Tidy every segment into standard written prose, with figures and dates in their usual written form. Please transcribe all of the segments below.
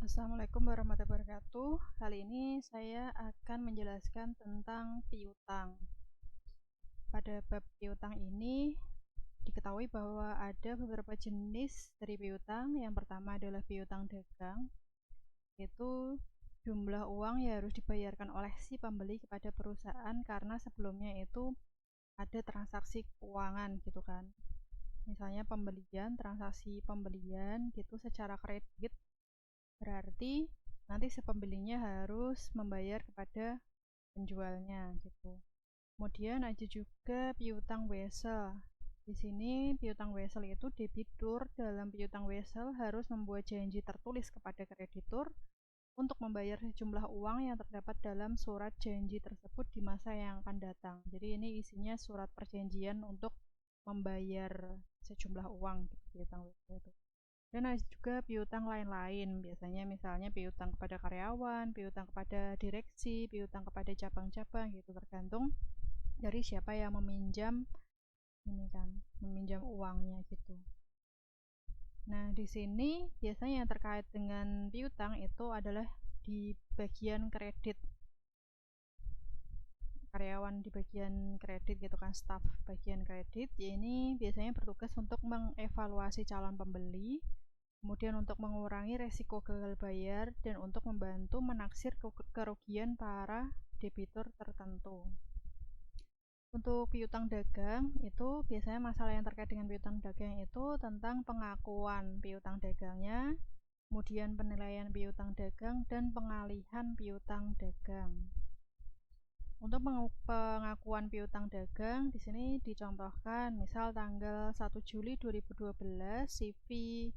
Assalamualaikum warahmatullahi wabarakatuh. Kali ini saya akan menjelaskan tentang piutang. Pada bab piutang ini diketahui bahwa ada beberapa jenis dari piutang. Yang pertama adalah piutang dagang, yaitu jumlah uang yang harus dibayarkan oleh si pembeli kepada perusahaan karena sebelumnya itu ada transaksi keuangan gitu kan. Misalnya transaksi pembelian gitu secara kredit, berarti nanti si pembelinya harus membayar kepada penjualnya gitu. Kemudian ada juga piutang wesel. Di sini piutang wesel itu debitur dalam piutang wesel harus membuat janji tertulis kepada kreditur untuk membayar sejumlah uang yang terdapat dalam surat janji tersebut di masa yang akan datang. Jadi ini isinya surat perjanjian untuk membayar sejumlah uang gitu, piutang wesel itu. Dan ada juga piutang lain-lain, biasanya misalnya piutang kepada karyawan, piutang kepada direksi, piutang kepada cabang-cabang gitu, tergantung dari siapa yang meminjam meminjam uangnya gitu. Nah, di sini biasanya yang terkait dengan piutang itu adalah di bagian kredit. Karyawan di bagian kredit gitu kan, staf bagian kredit, ya ini biasanya bertugas untuk mengevaluasi calon pembeli, kemudian untuk mengurangi resiko gagal bayar, dan untuk membantu menaksir kerugian para debitur tertentu. Untuk piutang dagang itu biasanya masalah yang terkait dengan piutang dagang itu tentang pengakuan piutang dagangnya, kemudian penilaian piutang dagang, dan pengalihan piutang dagang. Untuk pengakuan piutang dagang di sini dicontohkan, misal tanggal 1 Juli 2012 CV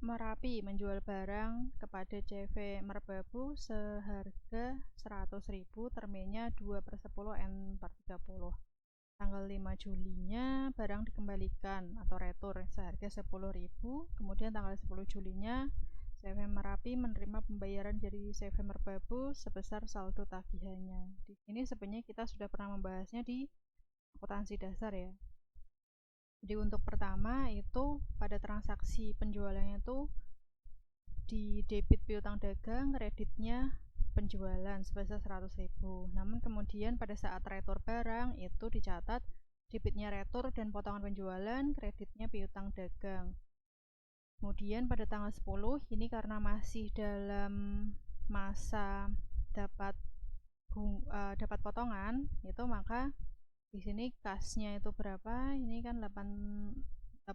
Merapi menjual barang kepada CV Merbabu seharga 100.000, termenya 2/10 Tanggal 5 Julinya barang dikembalikan atau retur seharga 10.000. Kemudian tanggal 10 Julinya CV Merapi menerima pembayaran dari CV Merbabu sebesar saldo tagihannya. Di sini sebenarnya kita sudah pernah membahasnya di akuntansi dasar ya. Jadi untuk pertama itu pada transaksi penjualannya itu di debit piutang dagang, kreditnya penjualan sebesar 100.000. Namun kemudian pada saat retur barang itu dicatat debitnya retur dan potongan penjualan, kreditnya piutang dagang. Kemudian pada tanggal 10 ini karena masih dalam masa dapat potongan itu, maka di sini kasnya itu berapa? Ini kan 88.200.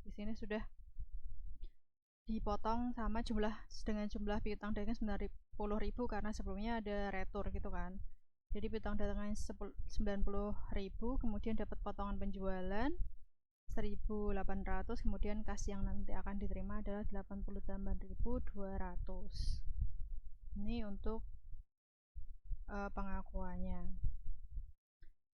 Di sini sudah dipotong sama dengan jumlah piutang dagang 90.000 karena sebelumnya ada retur gitu kan. Jadi piutang dagang 90.000, kemudian dapat potongan penjualan 1.800, kemudian kas yang nanti akan diterima adalah 88.200. Ini untuk pengakuannya.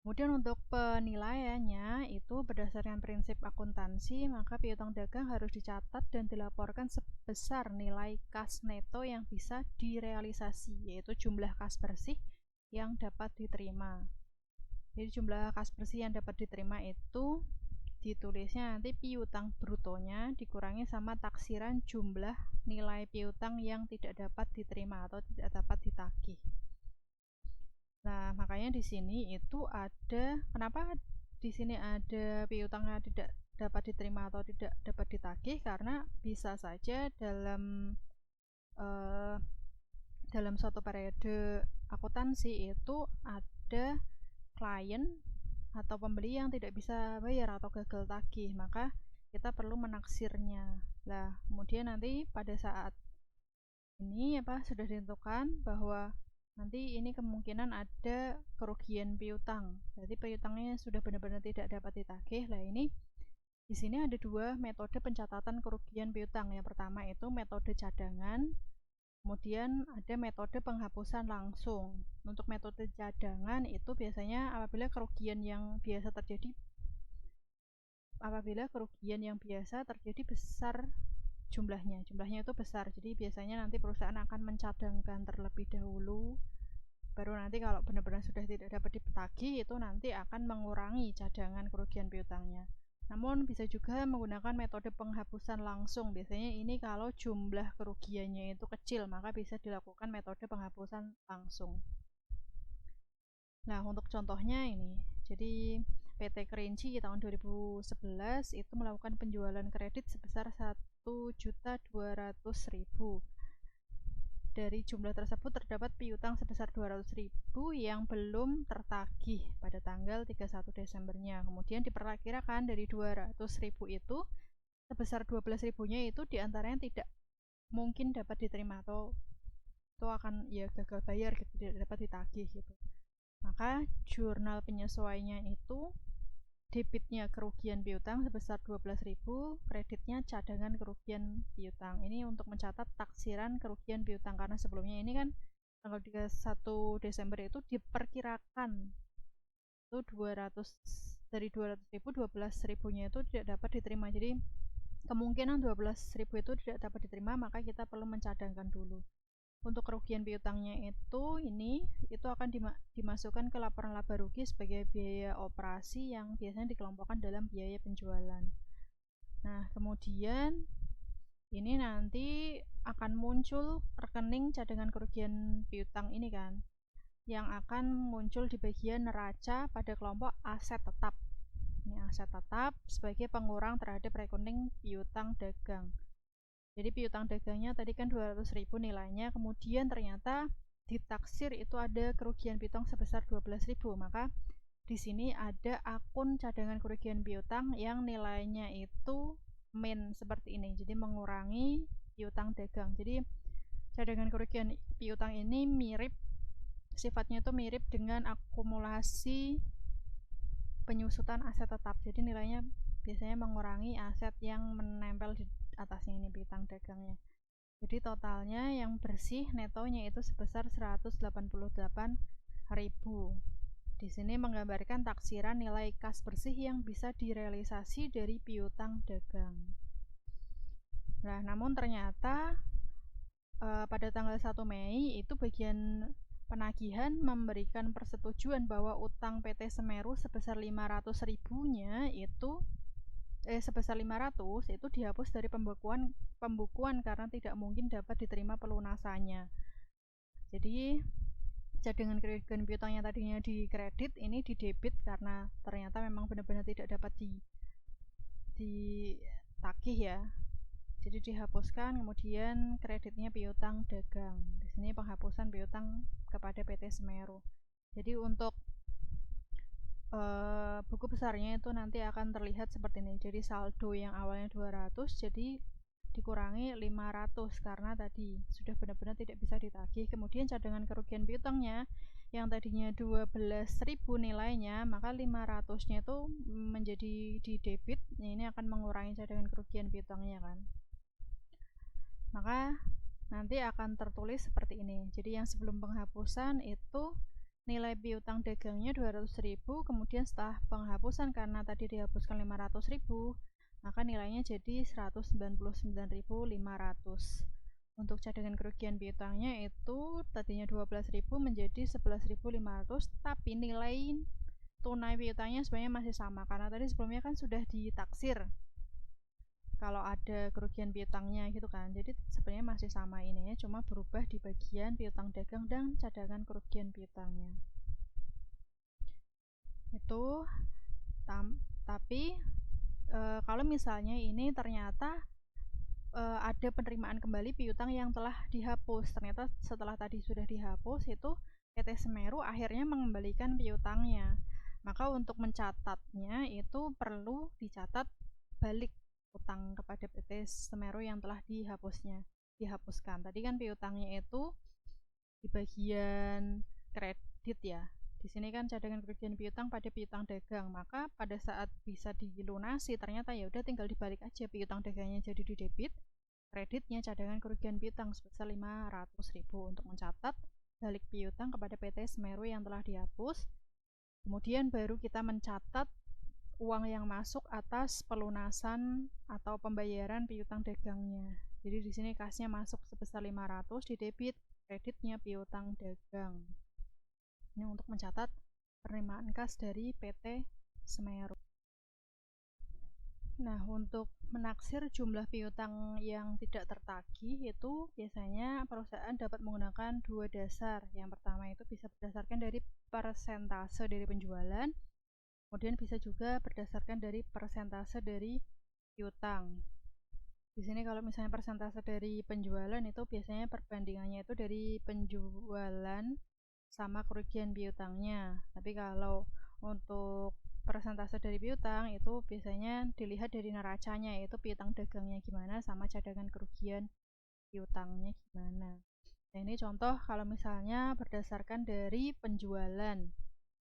Kemudian untuk penilaiannya itu berdasarkan prinsip akuntansi, maka piutang dagang harus dicatat dan dilaporkan sebesar nilai kas neto yang bisa direalisasi, yaitu jumlah kas bersih yang dapat diterima. Jadi jumlah kas bersih yang dapat diterima itu ditulisnya nanti piutang brutonya dikurangi sama taksiran jumlah nilai piutang yang tidak dapat diterima atau tidak dapat ditagih. Nah, makanya di sini itu ada, kenapa di sini ada piutangnya tidak dapat diterima atau tidak dapat ditagih, karena bisa saja dalam suatu periode akuntansi itu ada klien atau pembeli yang tidak bisa bayar atau gagal tagih, maka kita perlu menaksirnya. Nah, kemudian nanti pada saat ini sudah ditentukan bahwa nanti ini kemungkinan ada kerugian piutang. Berarti piutangnya sudah benar-benar tidak dapat ditagih. Lah ini di sini ada dua metode pencatatan kerugian piutang. Yang pertama itu metode cadangan, kemudian ada metode penghapusan langsung. Untuk metode cadangan itu biasanya apabila kerugian yang biasa terjadi besar jumlahnya itu besar, jadi biasanya nanti perusahaan akan mencadangkan terlebih dahulu, baru nanti kalau benar-benar sudah tidak dapat ditagih itu nanti akan mengurangi cadangan kerugian piutangnya. Namun bisa juga menggunakan metode penghapusan langsung. Biasanya ini kalau jumlah kerugiannya itu kecil, maka bisa dilakukan metode penghapusan langsung. Nah, untuk contohnya ini. Jadi PT Kerinci tahun 2011 itu melakukan penjualan kredit sebesar 1.200.000. Dari jumlah tersebut terdapat piutang sebesar 200.000 yang belum tertagih pada tanggal 31 Desembernya. Kemudian diperkirakan dari 200.000 itu sebesar 12.000-nya itu diantaranya tidak mungkin dapat diterima atau itu akan ya gagal bayar gitu, tidak dapat ditagih gitu. Maka jurnal penyesuaiannya itu debitnya kerugian piutang sebesar 12.000, kreditnya cadangan kerugian piutang. Ini untuk mencatat taksiran kerugian piutang, karena sebelumnya ini kan tanggal 31 Desember itu diperkirakan itu 200, dari 200.000 12.000-nya itu tidak dapat diterima. Jadi kemungkinan 12.000 itu tidak dapat diterima, maka kita perlu mencadangkan dulu. Untuk kerugian piutangnya itu akan dimasukkan ke laporan laba rugi sebagai biaya operasi yang biasanya dikelompokkan dalam biaya penjualan. Nah, kemudian ini nanti akan muncul rekening cadangan kerugian piutang ini kan, yang akan muncul di bagian neraca pada kelompok aset tetap. Ini aset tetap sebagai pengurang terhadap rekening piutang dagang. Jadi piutang dagangnya tadi kan 200.000 nilainya, kemudian ternyata ditaksir itu ada kerugian piutang sebesar 12.000, maka di sini ada akun cadangan kerugian piutang yang nilainya itu min seperti ini, jadi mengurangi piutang dagang. Jadi cadangan kerugian piutang ini sifatnya itu mirip dengan akumulasi penyusutan aset tetap, jadi nilainya biasanya mengurangi aset yang menempel di atasnya ini piutang dagangnya. Jadi totalnya yang bersih netonya itu sebesar 188.000. Di sini menggambarkan taksiran nilai kas bersih yang bisa direalisasi dari piutang dagang. Nah, namun ternyata pada tanggal 1 Mei itu bagian penagihan memberikan persetujuan bahwa utang PT Semeru sebesar 500.000-nya itu sebesar 500 itu dihapus dari pembukuan karena tidak mungkin dapat diterima pelunasannya. Jadi cadangan kerugian piutang yang tadinya dikredit ini didebit karena ternyata memang benar-benar tidak dapat ditagih ya. Jadi dihapuskan, kemudian kreditnya piutang dagang. Di sini penghapusan piutang kepada PT Semeru. Jadi untuk buku besarnya itu nanti akan terlihat seperti ini. Jadi saldo yang awalnya 200 jadi dikurangi 500 karena tadi sudah benar-benar tidak bisa ditagih. Kemudian cadangan kerugian piutangnya yang tadinya 12.000 nilainya, maka 500-nya itu menjadi di debit. Ini akan mengurangi cadangan kerugian piutangnya kan. Maka nanti akan tertulis seperti ini. Jadi yang sebelum penghapusan itu nilai piutang dagangnya 200.000, kemudian setelah penghapusan karena tadi dihapuskan 500.000, maka nilainya jadi 199.500. Untuk cadangan kerugian piutangnya itu tadinya 12.000 menjadi 11.500, tapi nilai tunai piutangnya sebenarnya masih sama karena tadi sebelumnya kan sudah ditaksir kalau ada kerugian piutangnya gitu kan. Jadi sebenarnya masih sama ininya, cuma berubah di bagian piutang dagang dan cadangan kerugian piutangnya. Itu tapi kalau misalnya ini ternyata ada penerimaan kembali piutang yang telah dihapus. Ternyata setelah tadi sudah dihapus itu PT Semeru akhirnya mengembalikan piutangnya. Maka untuk mencatatnya itu perlu dicatat balik utang kepada PT Semeru yang telah dihapuskan. Tadi kan piutangnya itu di bagian kredit ya. Di sini kan cadangan kerugian piutang pada piutang dagang, maka pada saat bisa dilunasi ternyata ya udah tinggal dibalik aja, piutang dagangnya jadi di debit, kreditnya cadangan kerugian piutang sebesar 500.000 untuk mencatat balik piutang kepada PT Semeru yang telah dihapus. Kemudian baru kita mencatat uang yang masuk atas pelunasan atau pembayaran piutang dagangnya. Jadi di sini kasnya masuk sebesar 500, di debit kreditnya piutang dagang. Ini untuk mencatat penerimaan kas dari PT Semeru. Nah, untuk menaksir jumlah piutang yang tidak tertagih itu biasanya perusahaan dapat menggunakan dua dasar. Yang pertama itu bisa berdasarkan dari persentase dari penjualan, kemudian bisa juga berdasarkan dari persentase dari piutang. Di sini kalau misalnya persentase dari penjualan itu biasanya perbandingannya itu dari penjualan sama kerugian piutangnya. Tapi kalau untuk persentase dari piutang itu biasanya dilihat dari neracanya, yaitu piutang dagangnya gimana sama cadangan kerugian piutangnya gimana. Nah, ini contoh kalau misalnya berdasarkan dari penjualan.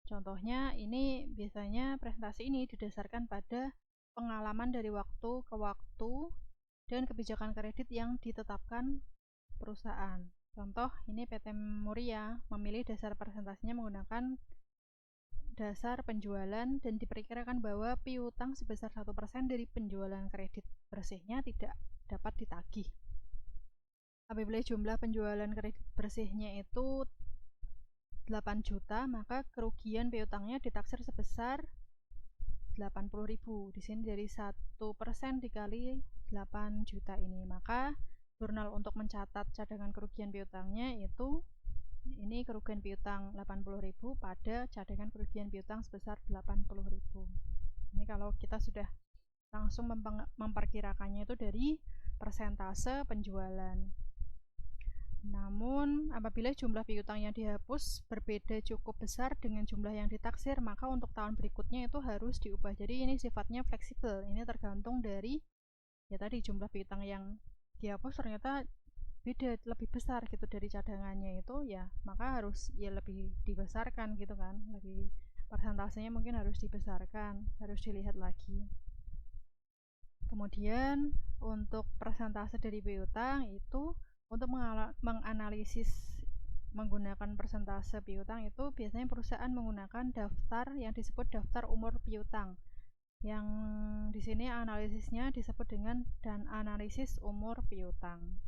Contohnya ini biasanya presentasi ini didasarkan pada pengalaman dari waktu ke waktu dan kebijakan kredit yang ditetapkan perusahaan. Contoh, ini PT Muria memilih dasar presentasinya menggunakan dasar penjualan dan diperkirakan bahwa piutang sebesar 1% dari penjualan kredit bersihnya tidak dapat ditagih. Apabila jumlah penjualan kredit bersihnya itu 8 juta, maka kerugian piutangnya ditaksir sebesar 80.000. Di sini dari 1% dikali 8 juta ini, maka jurnal untuk mencatat cadangan kerugian piutangnya itu ini kerugian piutang 80.000 pada cadangan kerugian piutang sebesar 80.000. Ini kalau kita sudah langsung memperkirakannya itu dari persentase penjualan. Namun apabila jumlah piutang yang dihapus berbeda cukup besar dengan jumlah yang ditaksir, maka untuk tahun berikutnya itu harus diubah. Jadi ini sifatnya fleksibel. Ini tergantung dari ya tadi jumlah piutang yang dihapus ternyata beda lebih besar gitu dari cadangannya itu, ya maka harus ya lebih dibesarkan gitu kan, lebih persentasenya mungkin harus dibesarkan, harus dilihat lagi. Kemudian untuk persentase dari piutang itu untuk menganalisis menggunakan persentase piutang itu biasanya perusahaan menggunakan daftar yang disebut daftar umur piutang, yang di sini analisisnya disebut dengan dan analisis umur piutang.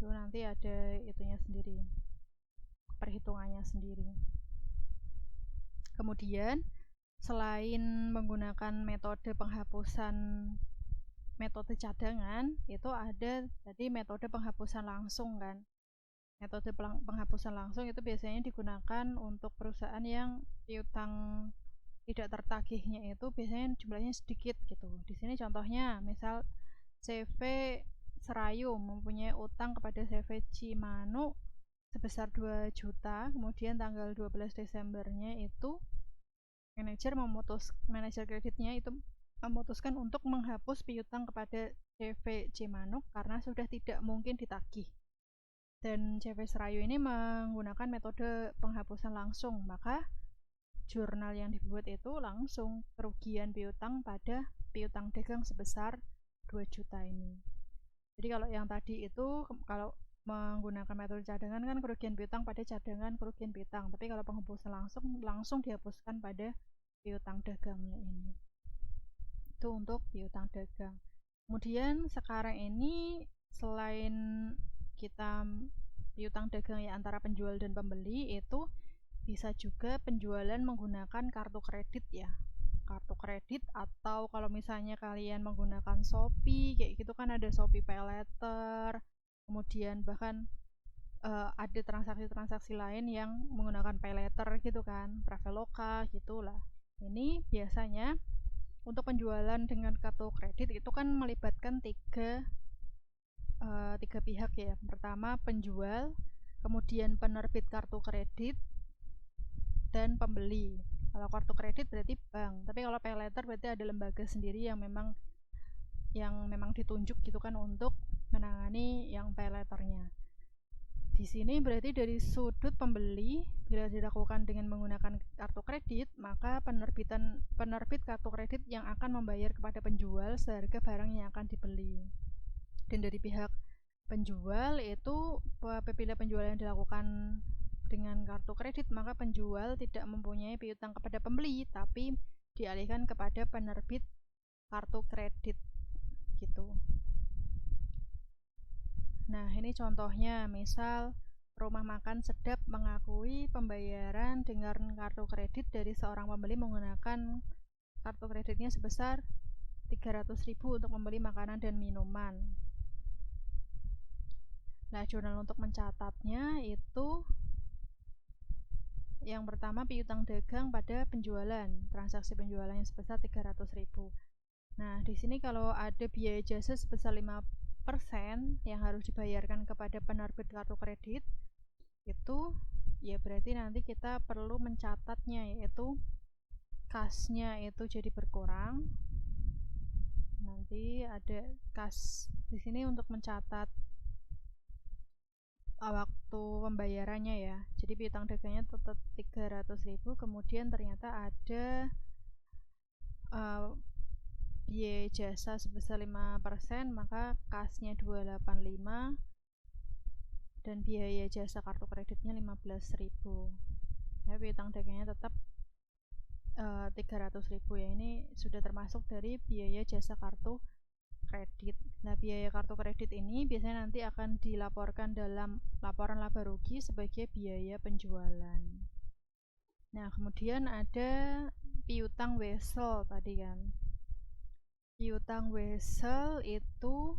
Itu nanti ada itunya sendiri, perhitungannya sendiri. Kemudian selain menggunakan metode penghapusan metode cadangan, itu ada tadi metode penghapusan langsung kan. Metode penghapusan langsung itu biasanya digunakan untuk perusahaan yang piutang tidak tertagihnya itu biasanya jumlahnya sedikit gitu. Di sini contohnya misal CV Serayu mempunyai utang kepada CV Cimanuk sebesar 2 juta, kemudian tanggal 12 Desembernya itu manajer kreditnya itu memutuskan untuk menghapus piutang kepada CV Cimanuk karena sudah tidak mungkin ditagih. Dan CV Serayu ini menggunakan metode penghapusan langsung, maka jurnal yang dibuat itu langsung kerugian piutang pada piutang dagang sebesar 2 juta ini. Jadi kalau yang tadi itu kalau menggunakan metode cadangan kan kerugian piutang pada cadangan kerugian piutang, tapi kalau penghapusan langsung dihapuskan pada piutang dagangnya ini. Itu untuk piutang dagang. Kemudian sekarang ini selain kita piutang dagang ya antara penjual dan pembeli, itu bisa juga penjualan menggunakan kartu kredit ya. Kartu kredit atau kalau misalnya kalian menggunakan Shopee kayak gitu kan ada Shopee Pay Later, kemudian bahkan ada transaksi-transaksi lain yang menggunakan Pay Later gitu kan, Traveloka gitulah. Ini biasanya untuk penjualan dengan kartu kredit itu kan melibatkan tiga pihak ya. Pertama penjual, kemudian penerbit kartu kredit, dan pembeli. Kalau kartu kredit berarti bank, tapi kalau pay letter berarti ada lembaga sendiri yang memang ditunjuk gitu kan untuk menangani yang pay letternya. Di sini berarti dari sudut pembeli, bila dilakukan dengan menggunakan kartu kredit, maka penerbit kartu kredit yang akan membayar kepada penjual seharga barang yang akan dibeli. Dan dari pihak penjual itu apabila penjualan dilakukan dengan kartu kredit, maka penjual tidak mempunyai piutang kepada pembeli, tapi dialihkan kepada penerbit kartu kredit gitu. Nah, ini contohnya, misal Rumah Makan Sedap mengakui pembayaran dengan kartu kredit dari seorang pembeli menggunakan kartu kreditnya sebesar 300.000 untuk membeli makanan dan minuman. Nah, jurnal untuk mencatatnya itu yang pertama piutang dagang pada penjualan, transaksi penjualan yang sebesar 300.000. Nah, di sini kalau ada biaya jasa sebesar 5% yang harus dibayarkan kepada penerbit kartu kredit, itu ya berarti nanti kita perlu mencatatnya, yaitu kasnya itu jadi berkurang. Nanti ada kas di sini untuk mencatat waktu pembayarannya ya. Jadi piutang dagangnya tetap 300.000, kemudian ternyata ada biaya jasa sebesar 5%, maka kasnya 285 dan biaya jasa kartu kreditnya 15.000. Tapi piutang dagangnya tetap 300.000 ya. Ini sudah termasuk dari biaya jasa kartu kredit. Nah, biaya kartu kredit ini biasanya nanti akan dilaporkan dalam laporan laba rugi sebagai biaya penjualan. Nah, kemudian ada piutang wesel tadi kan. Piutang wesel itu,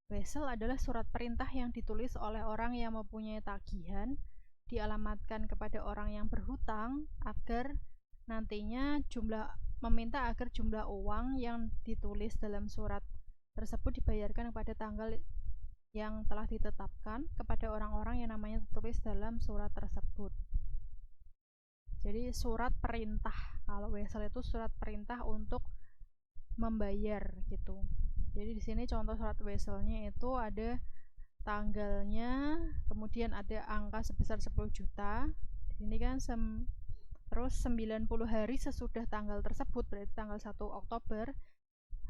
wesel adalah surat perintah yang ditulis oleh orang yang mempunyai tagihan, dialamatkan kepada orang yang berhutang agar nantinya meminta agar jumlah uang yang ditulis dalam surat tersebut dibayarkan pada tanggal yang telah ditetapkan kepada orang-orang yang namanya tertulis dalam surat tersebut. Jadi surat perintah, kalau wesel itu surat perintah untuk membayar gitu. Jadi di sini contoh surat weselnya itu ada tanggalnya, kemudian ada angka sebesar 10 juta. Di sini kan terus 90 hari sesudah tanggal tersebut, berarti tanggal 1 Oktober,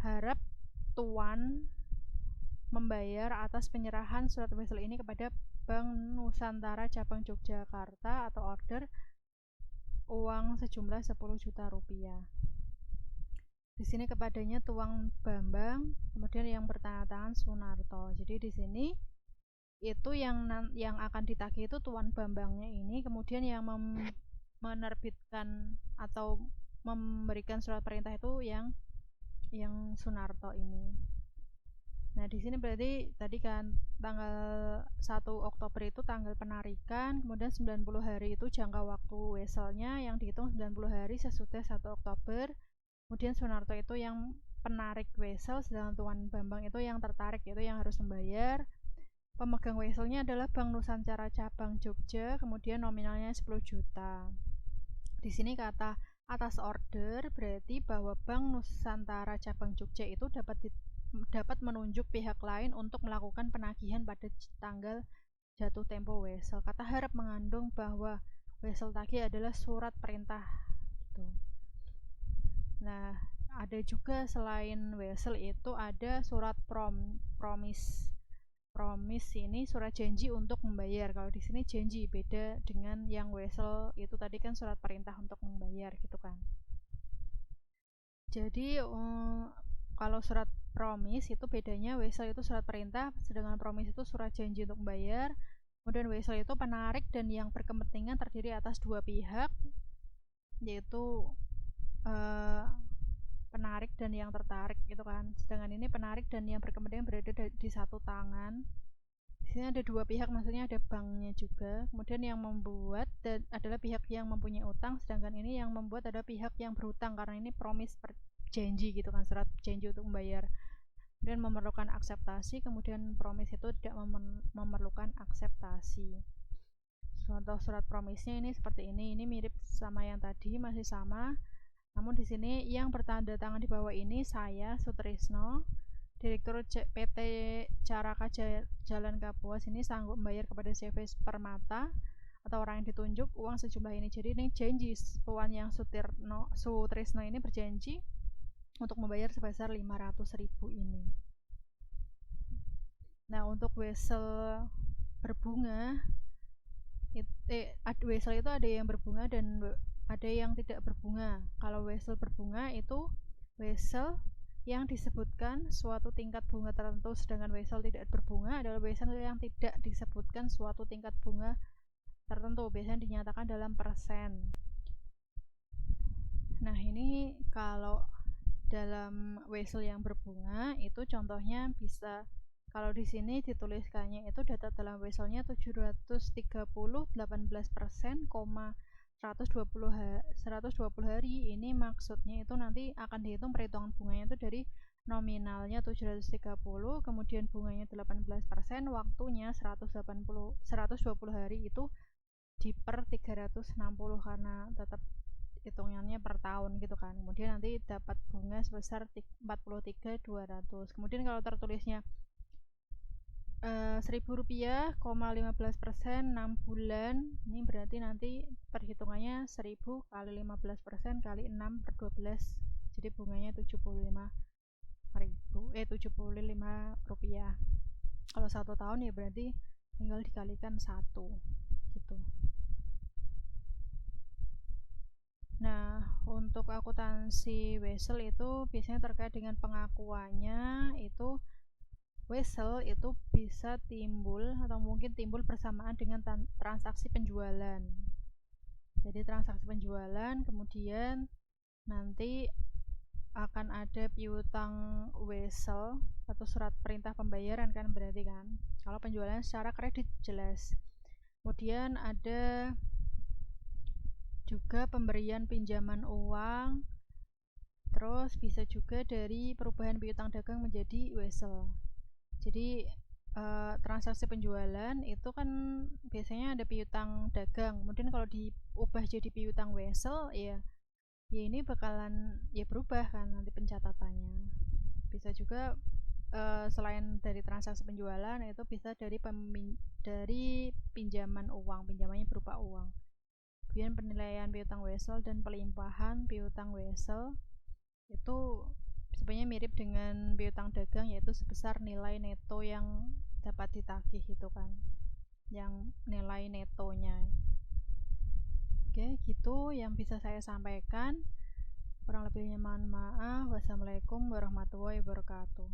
harap Tuan membayar atas penyerahan surat wesel ini kepada Bank Nusantara Cabang Yogyakarta atau order uang sejumlah 10 juta rupiah. Di sini kepadanya Tuan Bambang, kemudian yang bertanda tangan Sunarto. Jadi di sini itu yang akan ditagih itu Tuan Bambangnya ini, kemudian yang menerbitkan atau memberikan surat perintah itu yang Sunarto ini. Nah, di sini berarti tadi kan tanggal 1 Oktober itu tanggal penarikan, kemudian 90 hari itu jangka waktu weselnya yang dihitung 90 hari sesudah 1 Oktober. Kemudian Sunarto itu yang penarik wesel, sedangkan Tuan Bambang itu yang tertarik, itu yang harus membayar. Pemegang weselnya adalah Bank Nusantara Cabang Jogja, kemudian nominalnya 10 juta. Di sini kata atas order berarti bahwa Bank Nusantara Cabang Jogja itu dapat menunjuk pihak lain untuk melakukan penagihan pada tanggal jatuh tempo wesel. Kata harap mengandung bahwa wesel tagih adalah surat perintah gitu. Nah, ada juga selain wesel itu ada surat promise. Promise ini surat janji untuk membayar. Kalau di sini janji, beda dengan yang wesel itu tadi kan surat perintah untuk membayar gitu kan. Jadi kalau surat promise itu bedanya, wesel itu surat perintah, sedangkan promise itu surat janji untuk membayar. Kemudian wesel itu penarik dan yang berkepentingan terdiri atas dua pihak, yaitu penarik dan yang tertarik gitu kan. Sedangkan ini penarik dan yang berkepentingan berada di satu tangan. Di sini ada dua pihak, maksudnya ada banknya juga. Kemudian yang membuat adalah pihak yang mempunyai utang, sedangkan ini yang membuat adalah pihak yang berhutang karena ini promise janji gitu kan, surat janji untuk membayar. Kemudian memerlukan akseptasi, kemudian promise itu tidak memerlukan akseptasi. Contoh surat promise-nya ini seperti ini mirip sama yang tadi, masih sama. Namun di sini yang bertanda tangan di bawah ini saya Sutrisno, Direktur PT Caraka Jalan Kapuas ini sanggup membayar kepada CV Permata atau orang yang ditunjuk uang sejumlah ini. Jadi ini janji Tuan yang Sutrisno ini berjanji untuk membayar sebesar 500.000 ini. Nah, untuk wesel berbunga wesel itu ada yang berbunga dan ada yang tidak berbunga. Kalau wesel berbunga itu wesel yang disebutkan suatu tingkat bunga tertentu, sedangkan wesel tidak berbunga adalah wesel yang tidak disebutkan suatu tingkat bunga tertentu, biasanya dinyatakan dalam persen. Nah, ini kalau dalam wesel yang berbunga itu contohnya bisa, kalau di sini dituliskannya itu data dalam weselnya 730 18%, 120 hari. Ini maksudnya itu nanti akan dihitung perhitungan bunganya itu dari nominalnya 730, kemudian bunganya 18%, waktunya 120 hari itu diper 360 karena tetap hitungannya per tahun gitu kan. Kemudian nanti dapat bunga sebesar 43.200. Kemudian kalau tertulisnya Rp1.000, 15% 6 bulan, ini berarti nanti perhitungannya 1000 kali 15% kali 6 per 12, jadi bunganya Rp75.000. Kalau 1 tahun ya berarti tinggal dikalikan 1 gitu. Nah, untuk akuntansi wesel itu biasanya terkait dengan pengakuannya itu, wesel itu bisa timbul atau mungkin timbul bersamaan dengan transaksi penjualan. Jadi transaksi penjualan kemudian nanti akan ada piutang wesel atau surat perintah pembayaran kan, berarti kan kalau penjualan secara kredit jelas. Kemudian ada juga pemberian pinjaman uang, terus bisa juga dari perubahan piutang dagang menjadi wesel. Jadi transaksi penjualan itu kan biasanya ada piutang dagang, kemudian kalau diubah jadi piutang wesel ya ini bakalan ya berubah kan nanti pencatatannya. Bisa juga selain dari transaksi penjualan itu bisa dari pinjaman uang, pinjamannya berupa uang. Kemudian penilaian piutang wesel dan pelimpahan piutang wesel itu sebenarnya mirip dengan piutang dagang, yaitu sebesar nilai neto yang dapat ditagih itu kan, yang nilai netonya. Oke, gitu yang bisa saya sampaikan. Kurang lebihnya mohon maaf. Wassalamualaikum warahmatullahi wabarakatuh.